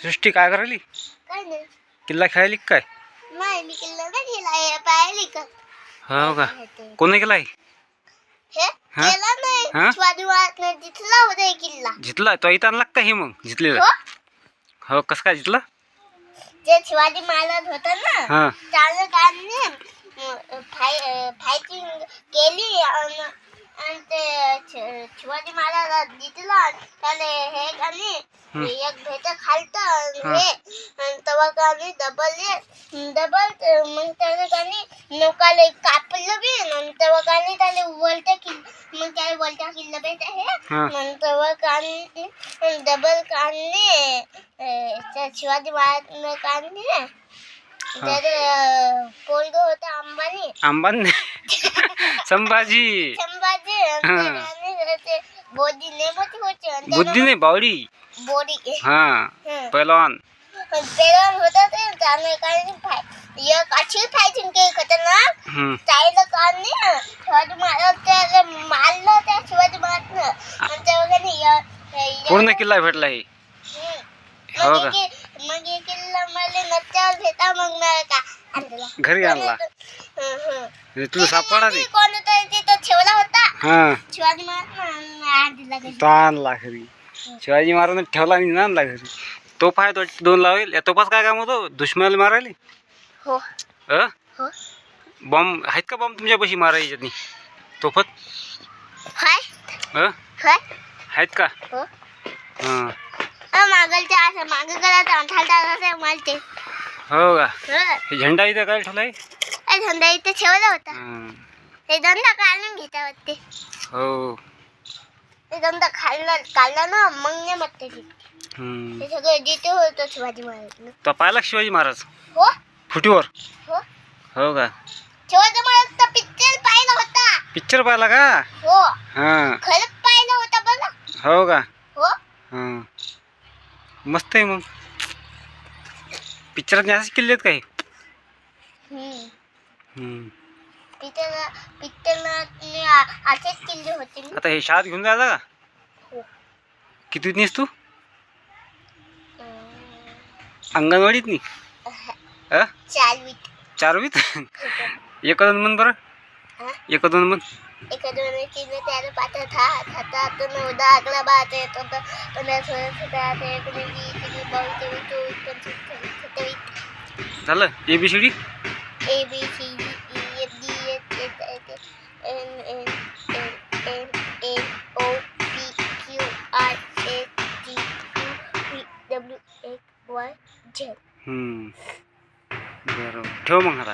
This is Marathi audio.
सृष्टी काय करायली? काय नाही. किल्ला खेळायली काय? नाही मी किल्ला नाही गेला पाहिली का? हो का? कोणी केलाय? हे हा? केला नाही. हा? शिवाजी महाराजने जितला होता हे किल्ला. जितला तो इथं आणला का हे मग जितलेलं? हो हो कसं काय जितला? जे शिवाजी महाराज होता ना हा त्याने त्यांनी फायटिंग केली आणि ते शिवाजी महाराज जितला त्याने हे आणि एक भेट खालतं हे आणि तेव्हा त्यांनी डबल मग त्याने त्यांनी नौकाला कापलं बी आणि तेव्हा त्यांनी त्याला उलट्या किल्ला मग त्याला उलट्या किल्ला भेट आहे मग तेव्हा त्यांनी डबल काढणे शिवाजी महाराजने काढणे त्याचे पोरगं होतं अंबानी संभाजी ते बोधी नेमती होते बुद्धी नाही बावडी बोडी हा पहलवान होता ते त्याने काही एक अशी फायटिंग केली खतरनाक त्याला काढणे शिवाजी महाराज त्याला मारलं त्या शिवाजी महाराजनं आणि तेव्हा पूर्ण किल्ला भेटला हे हो का? मग हे किल्ला मला नत्यावर भेटा मग मला का आणला घरी आणला तुला सापडा ते कोणतरी तिथं ठेवला होता हा शिवाजी महाराज तो आणला घरी शिवाजी महाराजने ठेवला आणि आणला घरी तोफ आहे तो 2 लावेल या तोफाच काय काम होतं दुश्मनाला मारायला हो हो बॉम्ब आहेत का बॉम्ब तुमच्यापाशी मारायच्यात नाही तोफत आहेत का हो हां मागलच्या असं मागे गेला तर मालते हो का हे झेंडा इथं काय ठेवलाय धंदा इथे ठेवला होता हे धंदा काढून घेता होते हो ते धंदा काढला ना मग नाही मग ते हे सगळं जिथे होतं शिवाजी महाराज तो पाहिला शिवाजी महाराज हो फुटीवर हो हो का शिवाजी महाराजचा पिक्चर पाहिला होता पिक्चर पाहिला का हो हां खरंच पाहिला होता बघा हो का हो हां मस्त आहे मग पिक्चरात असेच किल्ले आहेत काही पिक्चर असेच किल्ले होते आता हे शाळेत घेऊन जायचा का हो किती नेस तू अंगणवाडीत नाही 4वीत 1-2 म्हण बरं 1-2 म्हण 1-2-3 4 5 6 7 8 9 10 11 12 13 14 15 16 17 18 19 20 21 22 23 झालं ABCD ABCD EFG HIJKLMNOP QRSTUVWXYZ बरोबर ठेव मग आता